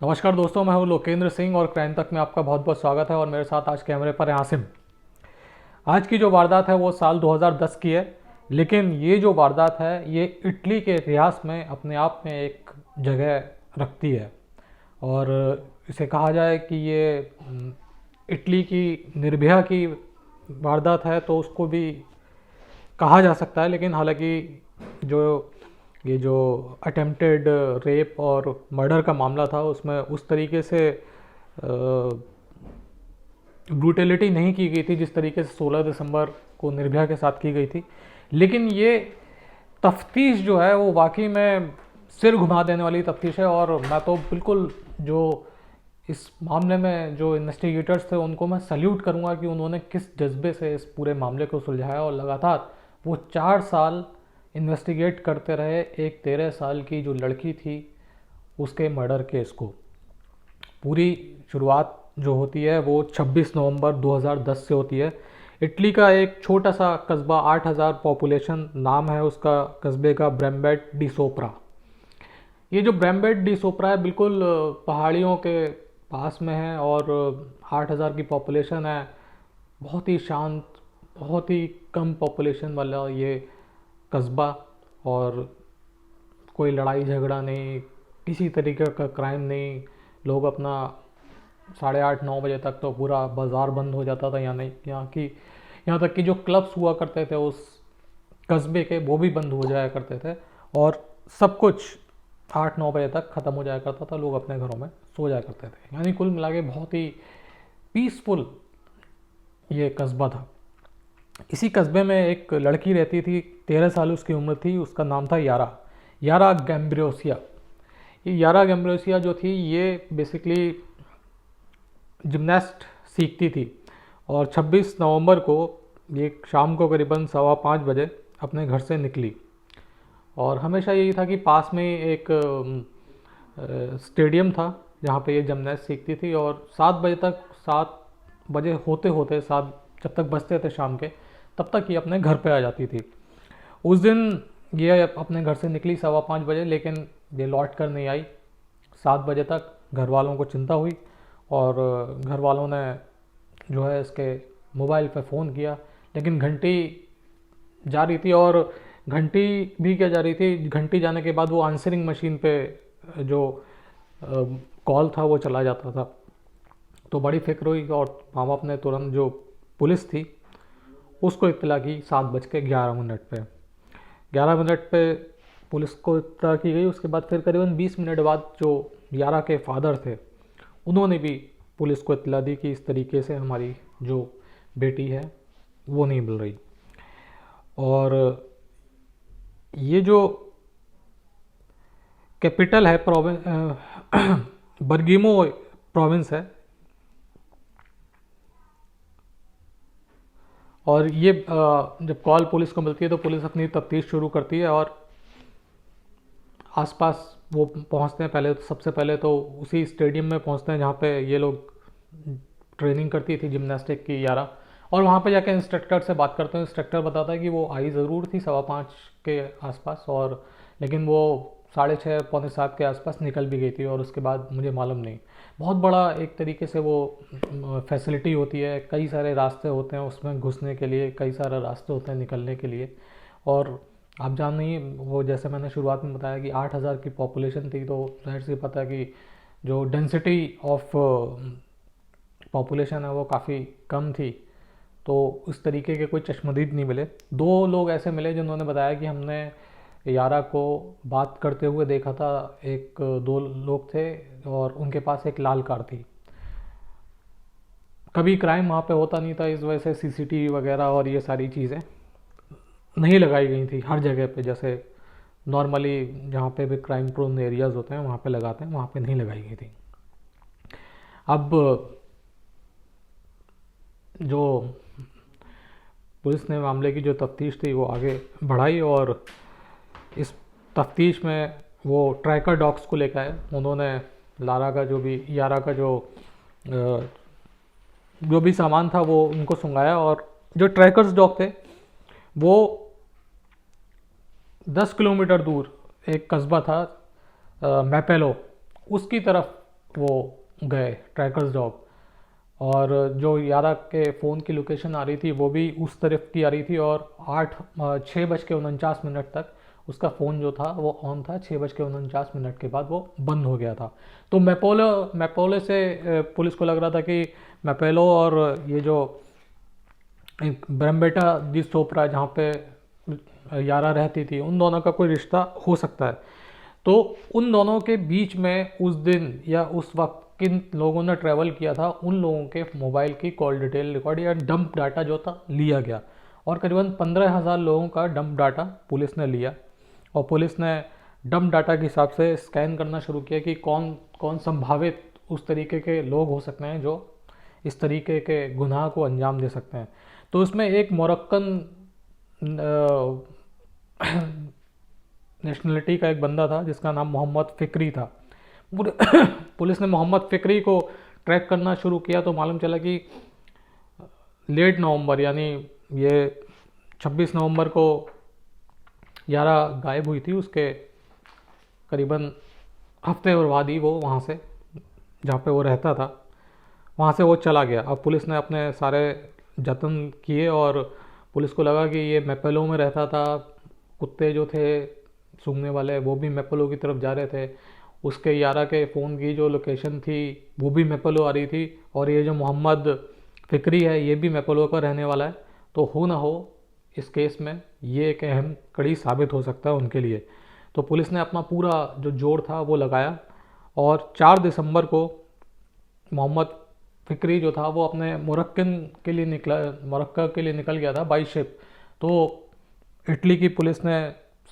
नमस्कार दोस्तों, मैं हूं लोकेंद्र सिंह और क्राइम तक में आपका बहुत बहुत स्वागत है। और मेरे साथ आज कैमरे पर है आसिम। आज की जो वारदात है वो साल 2010 की है, लेकिन ये जो वारदात है ये इटली के इतिहास में अपने आप में एक जगह रखती है। और इसे कहा जाए कि ये इटली की निर्भया की वारदात है तो उसको भी कहा जा सकता है। लेकिन हालांकि जो ये जो अटेम्प्टेड रेप और मर्डर का मामला था उसमें उस तरीके से ब्रूटलिटी नहीं की गई थी जिस तरीके से 16 दिसंबर को निर्भया के साथ की गई थी। लेकिन ये तफ्तीश जो है वो वाकई में सिर घुमा देने वाली तफ्तीश है। और मैं तो बिल्कुल जो इस मामले में जो इन्वेस्टिगेटर्स थे उनको मैं सल्यूट करूंगा कि उन्होंने किस जज्बे से इस पूरे मामले को सुलझाया। और लगातार वो 4 साल इन्वेस्टिगेट करते रहे एक 13 साल की जो लड़की थी उसके मर्डर केस को। पूरी शुरुआत जो होती है वो 26 नवंबर 2010 से होती है। इटली का एक छोटा सा कस्बा, 8000 पॉपुलेशन, नाम है उसका कस्बे का ब्रेम्बेट डी सोप्रा। ये जो ब्रेम्बेट डी सोप्रा है बिल्कुल पहाड़ियों के पास में है और 8000 की पॉपुलेशन है। बहुत ही शांत, बहुत ही कम पॉपुलेशन वाला ये कस्बा। और कोई लड़ाई झगड़ा नहीं, किसी तरीके का क्राइम नहीं। लोग अपना 8:30-9 बजे तक तो पूरा बाज़ार बंद हो जाता था। यहाँ तक कि जो क्लब्स हुआ करते थे उस कस्बे के वो भी बंद हो जाया करते थे। और सब कुछ 8-9 बजे तक ख़त्म हो जाया करता था, लोग अपने घरों में सो जाया करते थे। यानी कुल मिला के बहुत ही पीसफुल ये कस्बा था। इसी कस्बे में एक लड़की रहती थी, 13 साल उसकी उम्र थी, उसका नाम था यारा, यारा गैम्ब्रोसिया। ये यारा गैम्ब्रोसिया जो थी ये बेसिकली जिमनास्ट सीखती थी। और 26 नवंबर को ये शाम को करीबन 5:15 बजे अपने घर से निकली। और हमेशा यही था कि पास में एक स्टेडियम था जहाँ पे ये जिमनास्ट सीखती थी। और 7 बजे तक, 7 बजे होते होते, 7 जब तक बजते थे शाम के, तब तक ये अपने घर पे आ जाती थी। उस दिन ये अपने घर से निकली 5:15 बजे, लेकिन ये लौट कर नहीं आई। 7 बजे तक घर वालों को चिंता हुई और घर वालों ने जो है इसके मोबाइल पे फ़ोन किया, लेकिन घंटी जा रही थी। और घंटी भी क्या जा रही थी, घंटी जाने के बाद वो आंसरिंग मशीन पे जो कॉल था वो चला जाता था। तो बड़ी फिक्र हुई और माँ बाप ने तुरंत जो पुलिस थी उसको इत्तला की 7:11 पे। 11 मिनट पे पुलिस को इत्तला की गई। उसके बाद फिर करीबन 20 मिनट बाद जो यारा के फादर थे उन्होंने भी पुलिस को इत्तला दी कि इस तरीके से हमारी जो बेटी है वो नहीं मिल रही। और ये जो कैपिटल है बर्गिमो प्रोविंस है। और ये जब कॉल पुलिस को मिलती है तो पुलिस अपनी तफ्तीश शुरू करती है और आसपास वो पहुंचते हैं। पहले तो सबसे पहले तो उसी स्टेडियम में पहुंचते हैं जहाँ पे ये लोग ट्रेनिंग करती थी जिमनास्टिक की, यारा। और वहाँ पे जाके इंस्ट्रक्टर से बात करते हैं। इंस्ट्रक्टर बताता है कि वो आई ज़रूर थी 5:15 के आसपास, और लेकिन वो 6:30 पौने 7 के आसपास निकल भी गई थी। और उसके बाद मुझे मालूम नहीं। बहुत बड़ा एक तरीके से वो फैसिलिटी होती है, कई सारे रास्ते होते हैं उसमें घुसने के लिए, कई सारे रास्ते होते हैं निकलने के लिए। और आप जान नहीं, वो जैसे मैंने शुरुआत में बताया कि 8000 की पॉपुलेशन थी, तो जाहिर सी पता है कि जो डेंसिटी ऑफ पॉपुलेशन है वो काफ़ी कम थी। तो उस तरीके के कोई चश्मदीद नहीं मिले। 2 लोग ऐसे मिले जिन्होंने बताया कि हमने यारा को बात करते हुए देखा था। 2 लोग थे और उनके पास एक लाल कार थी। कभी क्राइम वहाँ पे होता नहीं था, इस वजह से सीसीटीवी वगैरह और ये सारी चीज़ें नहीं लगाई गई थी हर जगह पे। जैसे नॉर्मली जहाँ पे भी क्राइम प्रोन एरियाज़ होते हैं वहाँ पे लगाते हैं, वहाँ पे नहीं लगाई गई थी। अब जो पुलिस ने मामले की जो तफ्तीश थी वो आगे बढ़ाई और इस तफ्तीश में वो ट्रैकर डॉग्स को लेकर आए। उन्होंने यारा का जो भी सामान था वो उनको सुंघाया। और जो ट्रैकर्स डॉग थे वो 10 किलोमीटर दूर एक कस्बा था मैपेलो, उसकी तरफ वो गए ट्रैकर्स डॉग, और जो यारा के फ़ोन की लोकेशन आ रही थी वो भी उस तरफ की आ रही थी, और 6:49 तक उसका फ़ोन जो था वो ऑन था। 6:49 के बाद वो बंद हो गया था। तो मैपोलो से पुलिस को लग रहा था कि मैपेलो और ये जो ब्रम्बेटा दी सोप्रा जहाँ पे यारा रहती थी, उन दोनों का कोई रिश्ता हो सकता है। तो उन दोनों के बीच में उस दिन या उस वक्त किन लोगों ने ट्रैवल किया था, उन लोगों के मोबाइल की कॉल डिटेल रिकॉर्ड या डंप डाटा जो था लिया गया, और करीबन 15,000 लोगों का डंप डाटा पुलिस ने लिया। और पुलिस ने डंप डाटा के हिसाब से स्कैन करना शुरू किया कि कौन कौन संभावित उस तरीके के लोग हो सकते हैं जो इस तरीके के गुनाह को अंजाम दे सकते हैं। तो उसमें एक मोरक्कन नेशनलिटी का एक बंदा था जिसका नाम मोहम्मद फ़िक्री था। पुलिस ने मोहम्मद फ़िक्री को ट्रैक करना शुरू किया तो मालूम चला कि लेट नवंबर, यानी ये 26 नवंबर को यारा गायब हुई थी। उसके करीबन हफ्ते और बाद ही वो वहाँ से, जहाँ पे वो रहता था, वहाँ से वो चला गया। अब पुलिस ने अपने सारे जतन किए और पुलिस को लगा कि ये मैपेलो में रहता था। कुत्ते जो थे सूंघने वाले वो भी मैपेलो की तरफ जा रहे थे। उसके यारा के फ़ोन की जो लोकेशन थी वो भी मैपेलो आ रही थी, और ये जो मोहम्मद फ़िक्री है ये भी मैपेलो का रहने वाला है। तो हो ना हो इस केस में ये एक अहम कड़ी साबित हो सकता है उनके लिए। तो पुलिस ने अपना पूरा जो जोर था वो लगाया, और 4 दिसंबर को मोहम्मद फ़िक्री जो था वो अपने मोरक्का के लिए निकल गया था बाई शिप। तो इटली की पुलिस ने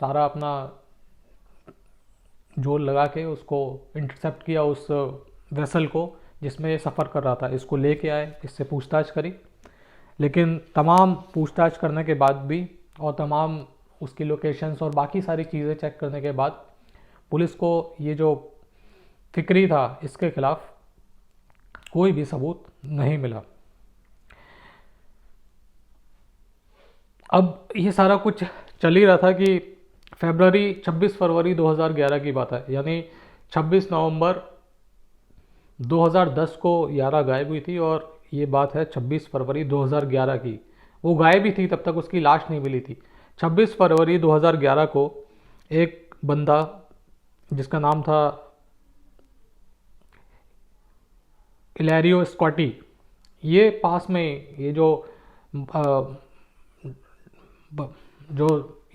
सारा अपना जोर लगा के उसको इंटरसेप्ट किया, उस वेसल को जिसमें ये सफ़र कर रहा था। इसको लेके आए, इससे पूछताछ करी, लेकिन तमाम पूछताछ करने के बाद भी और तमाम उसकी लोकेशंस और बाकी सारी चीज़ें चेक करने के बाद पुलिस को ये जो फ़िक्री था इसके खिलाफ कोई भी सबूत नहीं मिला। अब ये सारा कुछ चल ही रहा था कि 26 फरवरी 2011 की बात है, यानी 26 नवंबर 2010 को यारा गायब हुई थी, और ये बात है 26 फरवरी 2011 की। वो गायब ही थी, तब तक उसकी लाश नहीं मिली थी। 26 फरवरी 2011 को एक बंदा जिसका नाम था इलैरियो स्कॉटी, ये पास में ये जो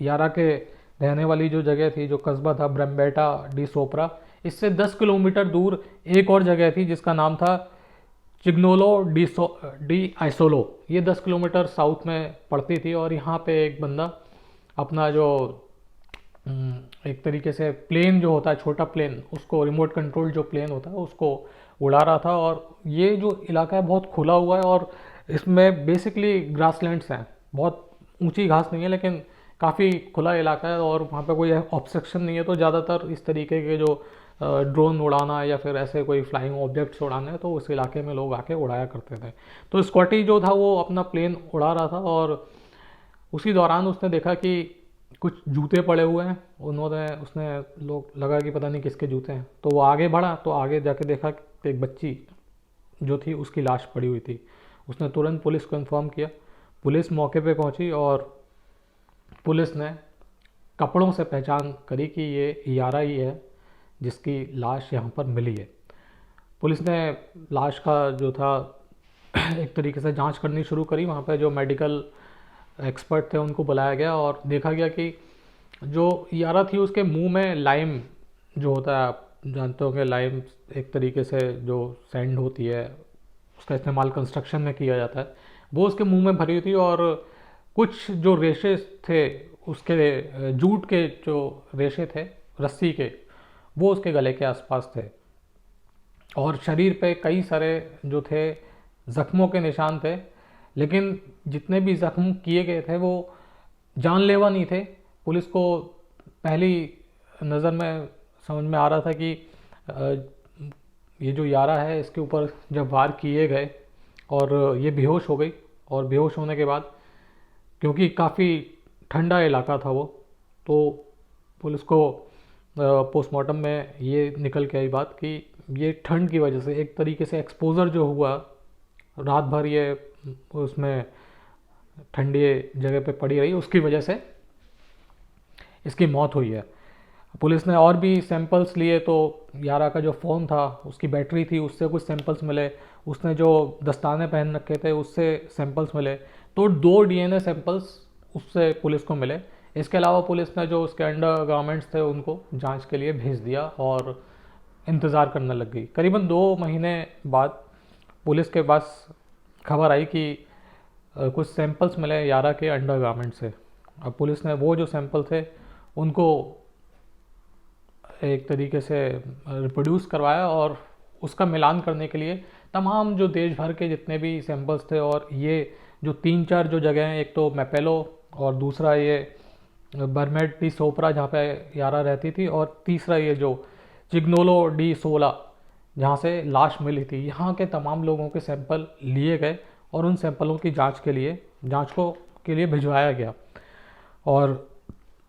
यारा के रहने वाली जो जगह थी, जो कस्बा था ब्रम्बेटा डी सोप्रा, इससे 10 किलोमीटर दूर एक और जगह थी जिसका नाम था चिग्नोलो डी आइसोलो। ये 10 किलोमीटर साउथ में पड़ती थी, और यहाँ पे एक बंदा अपना जो एक तरीके से प्लेन जो होता है, छोटा प्लेन, उसको रिमोट कंट्रोल जो प्लेन होता है उसको उड़ा रहा था। और ये जो इलाका है बहुत खुला हुआ है, और इसमें बेसिकली ग्रासलैंड्स हैं, बहुत ऊंची घास नहीं है लेकिन काफ़ी खुला इलाका है, और वहाँ पे कोई ऑब्स्ट्रक्शन नहीं है। तो ज़्यादातर इस तरीके के जो ड्रोन उड़ाना या फिर ऐसे कोई फ्लाइंग ऑब्जेक्ट्स उड़ाने, तो उस इलाके में लोग आके उड़ाया करते थे। तो स्कॉटी जो था वो अपना प्लेन उड़ा रहा था, और उसी दौरान उसने देखा कि कुछ जूते पड़े हुए हैं। उसने लोग लगा कि पता नहीं किसके जूते हैं, तो वो आगे बढ़ा, तो आगे जाके देखा कि एक बच्ची जो थी उसकी लाश पड़ी हुई थी। उसने तुरंत पुलिस को इन्फॉर्म किया। पुलिस मौके पे पहुंची, और पुलिस ने कपड़ों से पहचान करी कि ये यारा ही है जिसकी लाश यहाँ पर मिली है। पुलिस ने लाश का जो था एक तरीके से जांच करनी शुरू करी। वहाँ पे जो मेडिकल एक्सपर्ट थे उनको बुलाया गया, और देखा गया कि जो यारा थी उसके मुंह में लाइम जो होता है, आप जानते होंगे लाइम एक तरीके से जो सैंड होती है उसका इस्तेमाल कंस्ट्रक्शन में किया जाता है, वो उसके मुंह में भरी हुई थी। और कुछ जो रेशे थे उसके, जूट के जो रेशे थे रस्सी के, वो उसके गले के आसपास थे। और शरीर पे कई सारे जो थे ज़ख्मों के निशान थे, लेकिन जितने भी ज़ख्म किए गए थे वो जानलेवा नहीं थे। पुलिस को पहली नज़र में समझ में आ रहा था कि ये जो यारा है इसके ऊपर जब वार किए गए और ये बेहोश हो गई, और बेहोश होने के बाद क्योंकि काफ़ी ठंडा इलाका था वो, तो पुलिस को पोस्टमार्टम में ये निकल के आई बात कि ये ठंड की वजह से एक तरीके से एक्सपोज़र जो हुआ, रात भर ये उसमें ठंडी जगह पे पड़ी रही, उसकी वजह से इसकी मौत हुई है। पुलिस ने और भी सैंपल्स लिए तो यारा का जो फ़ोन था, उसकी बैटरी थी, उससे कुछ सैंपल्स मिले, उसने जो दस्ताने पहन रखे थे उससे सैंपल्स मिले, तो 2 डीएनए सैंपल्स उससे पुलिस को मिले। इसके अलावा पुलिस ने जो उसके अंडर गारमेंट्स थे उनको जांच के लिए भेज दिया और इंतज़ार करने लग गई। करीबन 2 महीने बाद पुलिस के पास खबर आई कि कुछ सैंपल्स मिले यारा के अंडर गारमेंट से। अब पुलिस ने वो जो सैंपल थे उनको एक तरीके से रिप्रोड्यूस करवाया और उसका मिलान करने के लिए तमाम जो देश भर के जितने भी सैंपल्स थे, और ये जो 3-4 जो जगह हैं, एक तो मैपेलो और दूसरा ये बर्मेड डी सोपरा जहाँ पे यारा रहती थी, और तीसरा ये जो चिग्नोलो डी सोला जहाँ से लाश मिली थी, यहाँ के तमाम लोगों के सैंपल लिए गए और उन सैंपलों की जांच के लिए भिजवाया गया। और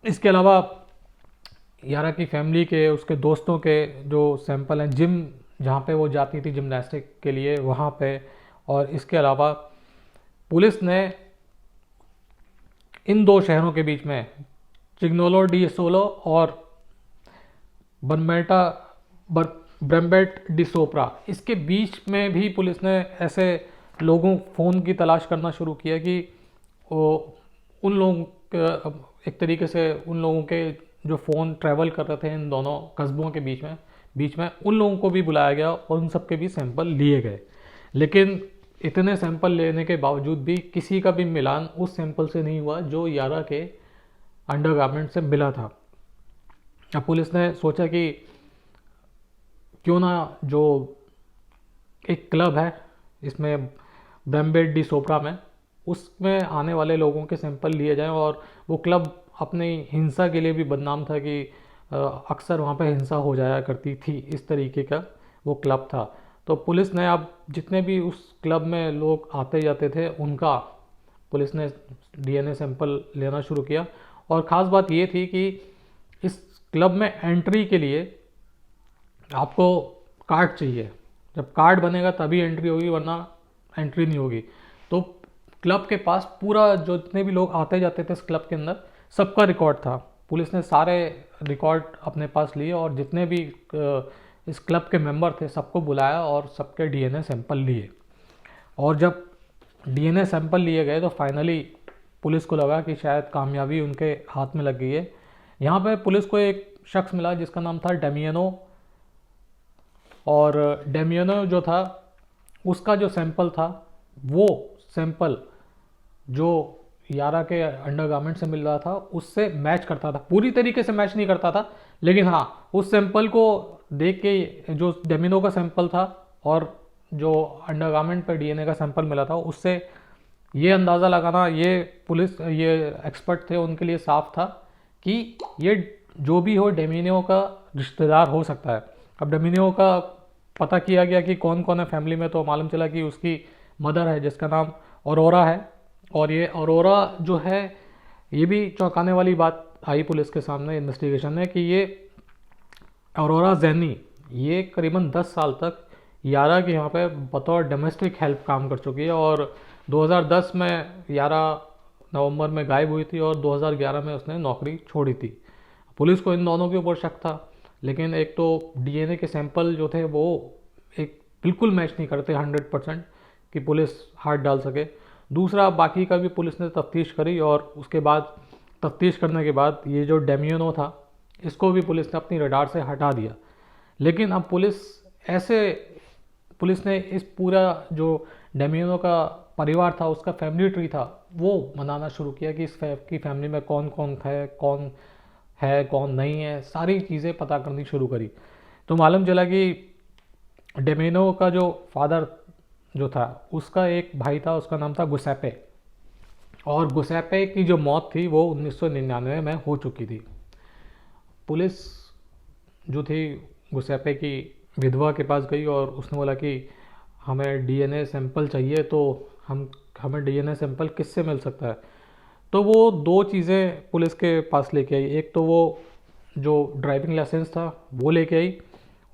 इसके अलावा यारा की फैमिली के, उसके दोस्तों के जो सैंपल हैं, जिम जहाँ पे वो जाती थी जिम्नास्टिक के लिए, वहाँ पे, और इसके अलावा पुलिस ने इन 2 शहरों के बीच में चिग्नोलो डी सोलो और बनमेटा ब्रम्बेट डी सोप्रा, इसके बीच में भी पुलिस ने ऐसे लोगों फ़ोन की तलाश करना शुरू किया कि वो उन लोगों एक तरीके से उन लोगों के जो फ़ोन ट्रैवल कर रहे थे इन दोनों कस्बों के बीच में उन लोगों को भी बुलाया गया और उन सब के भी सैंपल लिए गए। लेकिन इतने सैंपल लेने के बावजूद भी किसी का भी मिलान उस सैंपल से नहीं हुआ जो यारा के अंडरगारमेंट से मिला था। अब पुलिस ने सोचा कि क्यों ना जो एक क्लब है इसमें ब्रम्बेट डी सोप्रा में, उसमें आने वाले लोगों के सैंपल लिए जाएं। और वो क्लब अपनी हिंसा के लिए भी बदनाम था कि अक्सर वहाँ पे हिंसा हो जाया करती थी, इस तरीके का वो क्लब था। तो पुलिस ने अब जितने भी उस क्लब में लोग आते जाते थे उनका पुलिस ने डीएनए सैंपल लेना शुरू किया। और ख़ास बात ये थी कि इस क्लब में एंट्री के लिए आपको कार्ड चाहिए, जब कार्ड बनेगा तभी एंट्री होगी, वरना एंट्री नहीं होगी। तो क्लब के पास पूरा जो जितने भी लोग आते जाते थे इस क्लब के अंदर, सबका रिकॉर्ड था। पुलिस ने सारे रिकॉर्ड अपने पास लिए और जितने भी इस क्लब के मेंबर थे सबको बुलाया और सबके डीएनए सैंपल लिए। और जब डीएनए सैंपल लिए गए तो फाइनली पुलिस को लगा कि शायद कामयाबी उनके हाथ में लग गई है। यहाँ पे पुलिस को एक शख्स मिला जिसका नाम था डेमियनो, और डेमियनो जो था उसका जो सैंपल था वो सैंपल जो यारा के अंडरगारमेंट से मिल रहा था उससे मैच करता था। पूरी तरीके से मैच नहीं करता था, लेकिन हाँ उस सैंपल को देख के जो डेमिनो का सैंपल था और जो अंडरगारमेंट पर डीएनए का सैंपल मिला था उससे ये अंदाज़ा लगाना, ये एक्सपर्ट थे उनके लिए साफ था कि ये जो भी हो डेमिनो का रिश्तेदार हो सकता है। अब डेमिनो का पता किया गया कि कौन कौन है फैमिली में, तो मालूम चला कि उसकी मदर है जिसका नाम औरोरा है। और ये औरोरा जो है, ये भी चौंकाने वाली बात आई पुलिस के सामने इन्वेस्टिगेशन में कि ये औरोरा जैनी ये करीबन 10 साल तक यारा के यहाँ पे बतौर डोमेस्टिक हेल्प काम कर चुकी है। और 2010 में यारा नवंबर में गायब हुई थी और 2011 में उसने नौकरी छोड़ी थी। पुलिस को इन दोनों के ऊपर शक था, लेकिन एक तो डीएनए के सैंपल जो थे वो एक बिल्कुल मैच नहीं करते 100% कि पुलिस हाथ डाल सके। दूसरा, बाकी का भी पुलिस ने तफ्तीश करी और उसके बाद तफ्तीश करने के बाद ये जो डेमियनो था इसको भी पुलिस ने अपनी रडार से हटा दिया। लेकिन अब पुलिस ने इस पूरा जो डेमियनो का परिवार था उसका फैमिली ट्री था वो बनाना शुरू किया कि की फैमिली में कौन कौन है कौन नहीं है, सारी चीज़ें पता करनी शुरू करी। तो मालूम चला कि डेमियनो का जो फादर जो था उसका एक भाई था, उसका नाम था गुसेपे, और गुसेपे की जो मौत थी वो 1999 में हो चुकी थी। पुलिस जो थी गुसेपे की विधवा के पास गई और उसने बोला कि हमें डीएनए सैंपल चाहिए, तो हमें डीएनए सैंपल किससे मिल सकता है। तो वो 2 चीज़ें पुलिस के पास लेके आई, एक तो वो जो ड्राइविंग लाइसेंस था वो लेके आई,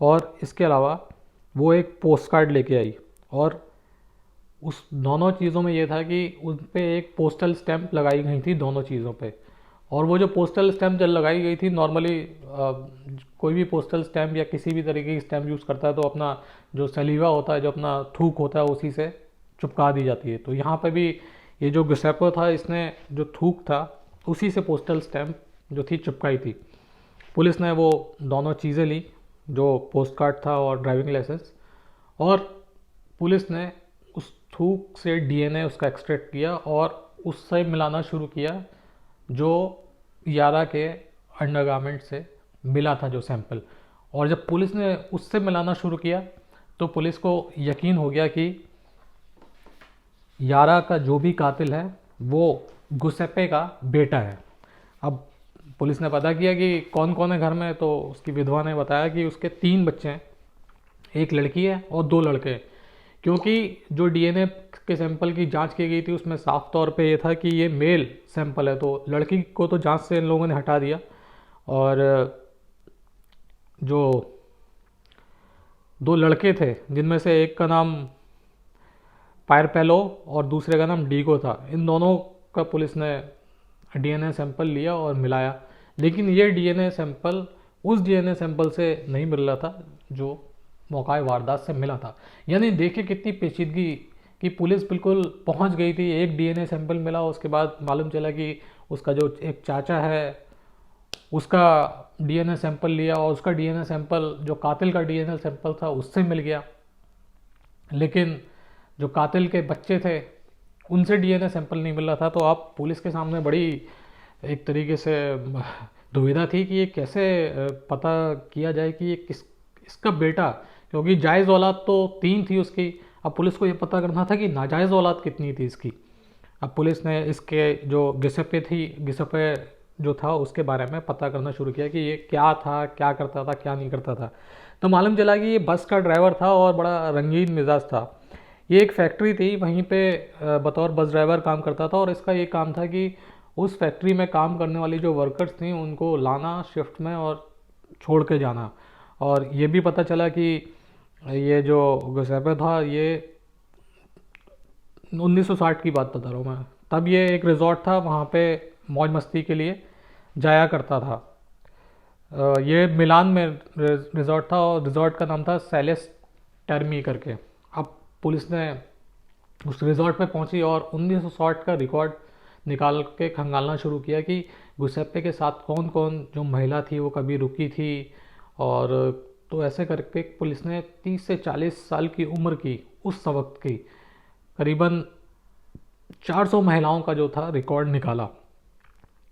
और इसके अलावा वो एक पोस्ट कार्ड लेके आई, और उस दोनों चीज़ों में ये था कि उन पे एक पोस्टल स्टैंप लगाई गई थी दोनों चीज़ों पे। और वो जो पोस्टल स्टैंप जब लगाई गई थी, नॉर्मली कोई भी पोस्टल स्टैंप या किसी भी तरीके की स्टैंप यूज़ करता है तो अपना जो सलीवा होता है, जो अपना थूक होता है, उसी से चिपका दी जाती है। तो यहाँ पे भी ये जो गिस्टेपो था, इसने जो थूक था उसी से पोस्टल स्टैंप जो थी चिपकाई थी। पुलिस ने वो दोनों चीज़ें ली, जो पोस्ट कार्ड था और ड्राइविंग लाइसेंस, और पुलिस ने उस थूक से डीएनए उसका एक्सट्रैक्ट किया और उससे मिलाना शुरू किया जो यारा के अंडरगारमेंट से मिला था जो सैंपल। और जब पुलिस ने उससे मिलाना शुरू किया तो पुलिस को यकीन हो गया कि यारा का जो भी कातिल है वो गुसेप्पे का बेटा है। अब पुलिस ने पता किया कि कौन कौन है घर में, तो उसकी विधवा ने बताया कि उसके 3 बच्चे हैं, एक लड़की है और 2 लड़के हैं। क्योंकि जो डीएनए के सैंपल की जांच की गई थी उसमें साफ तौर पे ये था कि ये मेल सैंपल है, तो लड़की को तो जांच से इन लोगों ने हटा दिया। और जो 2 लड़के थे जिनमें से एक का नाम पायरपेलो और दूसरे का नाम डीगो था, इन दोनों का पुलिस ने डीएनए सैंपल लिया और मिलाया। लेकिन ये डीएनए सैंपल उस डीएनए सैंपल से नहीं मिल रहा था जो मौका वारदात से मिला था। यानी देखिए कितनी पेचीदगी कि पुलिस बिल्कुल पहुंच गई थी। एक डीएनए सैंपल मिला, उसके बाद मालूम चला कि उसका जो एक चाचा है उसका डीएनए सैंपल लिया, और उसका डीएनए सैंपल जो कातिल का डीएनए सैंपल था उससे मिल गया। लेकिन जो कातिल के बच्चे थे उनसे डीएनए सैंपल नहीं मिल रहा था। तो आप पुलिस के सामने बड़ी एक तरीके से दुविधा थी कि ये कैसे पता किया जाए कि ये इसका बेटा, क्योंकि जायज़ औलाद तो 3 थी उसकी। अब पुलिस को ये पता करना था कि नाजायज़ औलाद कितनी थी इसकी। अब पुलिस ने इसके जो गिसेप्पे जो था उसके बारे में पता करना शुरू किया कि ये क्या था, क्या करता था, क्या नहीं करता था। तो मालूम चला कि ये बस का ड्राइवर था और बड़ा रंगीन मिजाज था। ये एक फैक्ट्री थी, वहीं पे बतौर बस ड्राइवर काम करता था, और इसका ये काम था कि उस फैक्ट्री में काम करने वाली जो वर्कर्स थी उनको लाना शिफ्ट में और छोड़ के जाना। और ये भी पता चला कि ये जो गिसेप्पे था ये 1960 की बात बता रहा हूँ मैं, तब ये एक रिजॉर्ट था, वहाँ पे मौज मस्ती के लिए जाया करता था। ये मिलान में रिजॉर्ट था और रिजॉर्ट का नाम था सेलेस टर्मी करके। अब पुलिस ने उस रिजॉर्ट पे पहुंची और 1960 का रिकॉर्ड निकाल के खंगालना शुरू किया कि गुसेप्पे के साथ कौन कौन जो महिला थी वो कभी रुकी थी। और तो ऐसे करके पुलिस ने 30 से 40 साल की उम्र की उस वक्त की करीबन 400 महिलाओं का जो था रिकॉर्ड निकाला,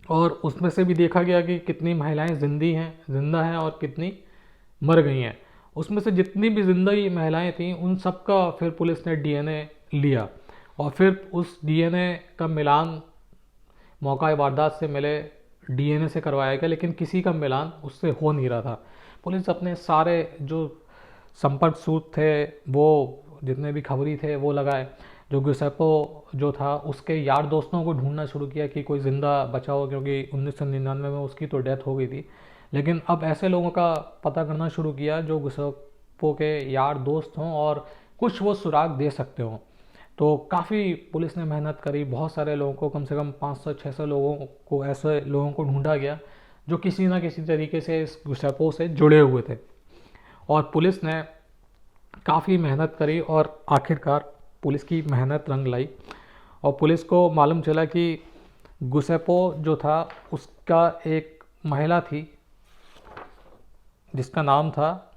और उसमें से भी देखा गया कि कितनी महिलाएं जिंदा हैं और कितनी मर गई हैं। उसमें से जितनी भी जिंदा महिलाएं थीं उन सब का फिर पुलिस ने डीएनए लिया, और फिर उस डीएनए का मिलान मौका वारदात से मिले डीएनए से करवाया गया, लेकिन किसी का मिलान उससे हो नहीं रहा था। पुलिस अपने सारे जो संपर्क सूत्र थे, वो जितने भी खबरी थे वो लगाए। जो गिसेप्पे जो था उसके यार दोस्तों को ढूंढना शुरू किया कि कोई ज़िंदा बचा हो, क्योंकि 1999 में उसकी तो डेथ हो गई थी। लेकिन अब ऐसे लोगों का पता करना शुरू किया जो गिसेप्पे के यार दोस्त हों और कुछ वो सुराग दे सकते हों। तो काफ़ी पुलिस ने मेहनत करी, बहुत सारे लोगों को, कम से कम 500-600 लोगों को, ऐसे लोगों को ढूंढा गया जो किसी ना किसी तरीके से इस गिसेप्पे से जुड़े हुए थे। और पुलिस ने काफ़ी मेहनत करी और आखिरकार पुलिस की मेहनत रंग लाई, और पुलिस को मालूम चला कि गिसेप्पे जो था उसका एक महिला थी जिसका नाम था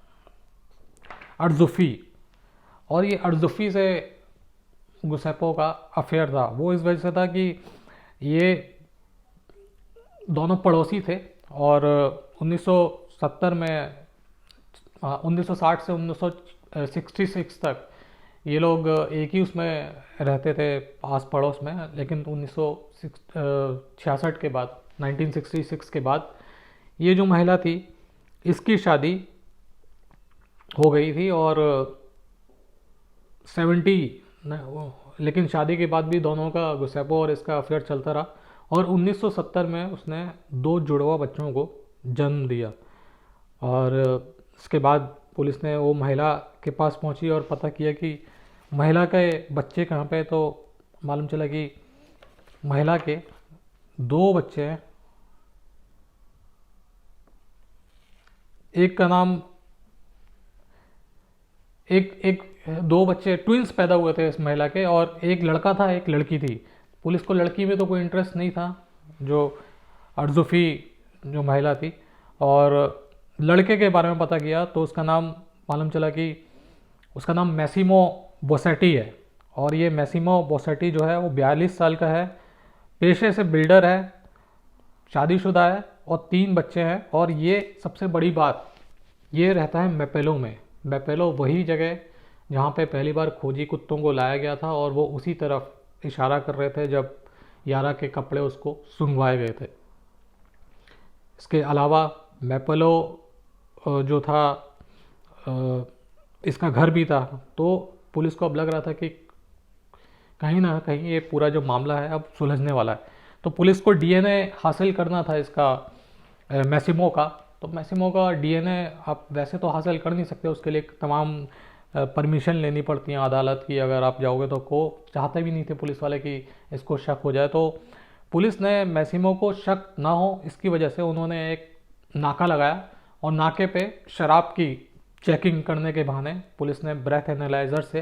अर्जुफी। और ये अर्जुफी से गिसेप्पे का अफेयर था। वो इस वजह से था कि ये दोनों पड़ोसी थे, और 1970 में 1960 से 1966 तक ये लोग एक ही उसमें रहते थे आस पड़ोस में। लेकिन 1966 के बाद, 1966 के बाद ये जो महिला थी इसकी शादी हो गई थी, और लेकिन शादी के बाद भी दोनों का गिसेप्पे और इसका अफेयर चलता रहा, और 1970 में उसने 2 जुड़वा बच्चों को जन्म दिया। और इसके बाद पुलिस ने वो महिला के पास पहुंची और पता किया कि महिला के बच्चे कहाँ पे, तो मालूम चला कि महिला के 2 बच्चे हैं। एक का नाम एक एक 2 बच्चे ट्विंस पैदा हुए थे इस महिला के, और एक लड़का था एक लड़की थी। पुलिस को लड़की में तो कोई इंटरेस्ट नहीं था, जो अर्जुफी जो महिला थी, और लड़के के बारे में पता किया तो उसका नाम मालूम चला कि उसका नाम मैसिमो बोसेटी है। और ये मैसिमो बोसेटी जो है वो 42 साल का है, पेशे से बिल्डर है, शादीशुदा है और 3 बच्चे हैं। और ये सबसे बड़ी बात, ये रहता है मेपेलो में। मेपेलो वही जगह जहाँ पे पहली बार खोजी कुत्तों को लाया गया था, और वो उसी तरफ इशारा कर रहे थे जब यारा के कपड़े उसको सुंघवाए गए थे। इसके अलावा मेपेलो जो था इसका घर भी था, तो पुलिस को अब लग रहा था कि कहीं ना कहीं ये पूरा जो मामला है अब सुलझने वाला है। तो पुलिस को डीएनए हासिल करना था इसका मैसिमो का। तो मैसिमो का डीएनए आप वैसे तो हासिल कर नहीं सकते, उसके लिए तमाम परमिशन लेनी पड़ती है अदालत की। अगर आप जाओगे तो को चाहते भी नहीं थे पुलिस वाले कि इसको शक हो जाए। तो पुलिस ने मैसिमो को शक ना हो इसकी वजह से उन्होंने एक नाका लगाया, और नाके पे शराब की चेकिंग करने के बहाने पुलिस ने ब्रेथ एनालाइजर से,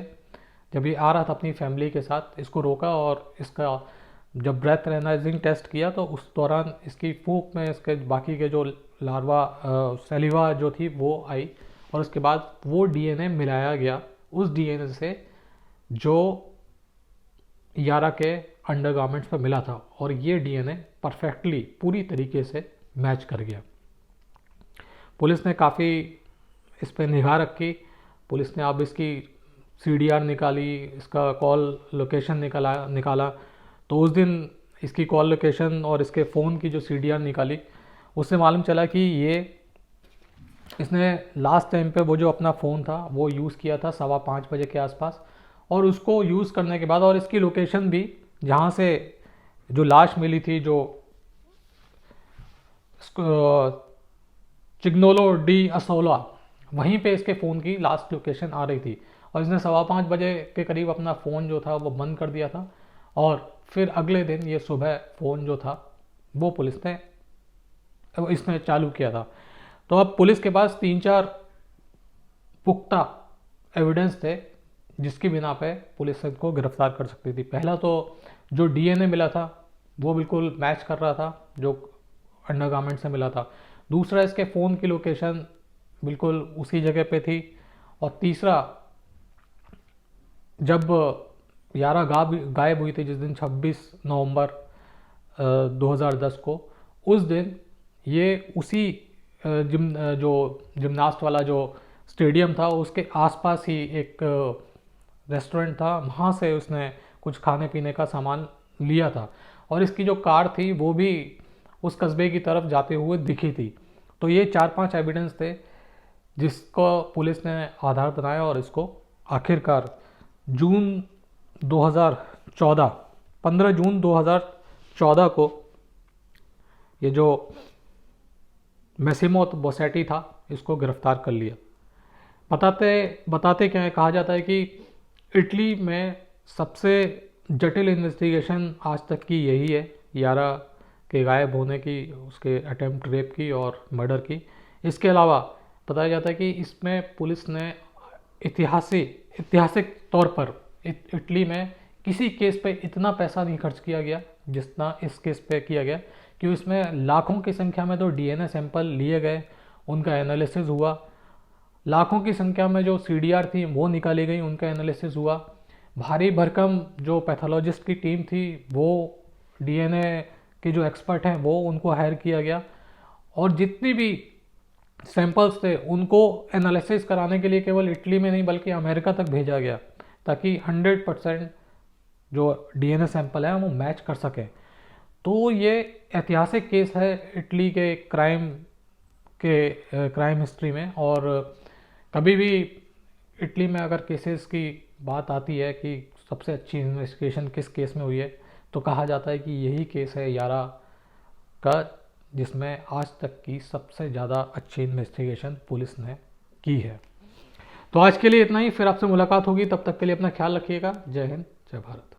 जब ये आ रहा था अपनी फैमिली के साथ, इसको रोका। और इसका जब ब्रेथ एनालाइजिंग टेस्ट किया तो उस दौरान इसकी फूंक में इसके बाकी के जो लार्वा सेलिवा जो थी वो आई, और उसके बाद वो डीएनए मिलाया गया उस डीएनए से जो यारा के अंडरगारमेंट्स पर मिला था, और ये डीएनए परफेक्टली पूरी तरीके से मैच कर गया। पुलिस ने काफ़ी इस पर निगाह रखी। पुलिस ने अब इसकी सीडीआर निकाली, इसका कॉल लोकेशन निकाला। तो उस दिन इसकी कॉल लोकेशन और इसके फ़ोन की जो सीडीआर निकाली, उससे मालूम चला कि इसने लास्ट टाइम पे वो जो अपना फ़ोन था वो यूज़ किया था 5:15 बजे के आसपास। और उसको यूज़ करने के बाद, और इसकी लोकेशन भी जहाँ से जो लाश मिली थी, जो चिग्नोलो डी असोला, वहीं पे इसके फ़ोन की लास्ट लोकेशन आ रही थी। और इसने 5:15 बजे के करीब अपना फ़ोन जो था वो बंद कर दिया था, और फिर अगले दिन ये सुबह फ़ोन जो था वो पुलिस ने इसने चालू किया था। तो अब पुलिस के पास 3-4 पुख्ता एविडेंस थे जिसकी बिना पे पुलिस इसको गिरफ्तार कर सकती थी। पहला तो जो डीएनए मिला था वो बिल्कुल मैच कर रहा था जो अंडरगारमेंट से मिला था। दूसरा, इसके फ़ोन की लोकेशन बिल्कुल उसी जगह पे थी। और तीसरा, जब यारा गायब हुई थी जिस दिन 26 नवंबर 2010 को, उस दिन ये उसी जो जिमनास्ट वाला जो स्टेडियम था उसके आसपास ही एक रेस्टोरेंट था, वहाँ से उसने कुछ खाने पीने का सामान लिया था। और इसकी जो कार थी वो भी उस कस्बे की तरफ जाते हुए दिखी थी। तो ये 4-5 एविडेंस थे जिसको पुलिस ने आधार बनाया, और इसको आखिरकार 15 जून 2014 को ये जो मैसिमो बोसेटी था इसको गिरफ्तार कर लिया। बताते क्या है, कहा जाता है कि इटली में सबसे जटिल इन्वेस्टिगेशन आज तक की यही है, यारा के गायब होने की, उसके अटेम्प्ट रेप की और मर्डर की। इसके अलावा बताया जाता है कि इसमें पुलिस ने ऐतिहासिक तौर पर इटली में किसी केस पे इतना पैसा नहीं खर्च किया गया जितना इस केस पे किया गया, कि उसमें लाखों की संख्या में तो डीएनए सैंपल लिए गए, उनका एनालिसिस हुआ, लाखों की संख्या में जो सीडीआर थी वो निकाली गई, उनका एनालिसिस हुआ, भारी भरकम जो पैथोलॉजिस्ट की टीम थी वो डीएनए के जो एक्सपर्ट हैं वो उनको हायर किया गया, और जितनी भी सैंपल्स थे उनको एनालिसिस कराने के लिए केवल इटली में नहीं बल्कि अमेरिका तक भेजा गया, ताकि 100% जो डीएनए सैंपल है वो मैच कर सके। तो ये ऐतिहासिक केस है इटली के क्राइम हिस्ट्री में। और कभी भी इटली में अगर केसेस की बात आती है कि सबसे अच्छी इन्वेस्टिगेशन किस केस में हुई है, तो कहा जाता है कि यही केस है यारा का, जिसमें आज तक की सबसे ज़्यादा अच्छी इन्वेस्टिगेशन पुलिस ने की है। तो आज के लिए इतना ही, फिर आपसे मुलाकात होगी, तब तक के लिए अपना ख्याल रखिएगा। जय हिंद, जय भारत।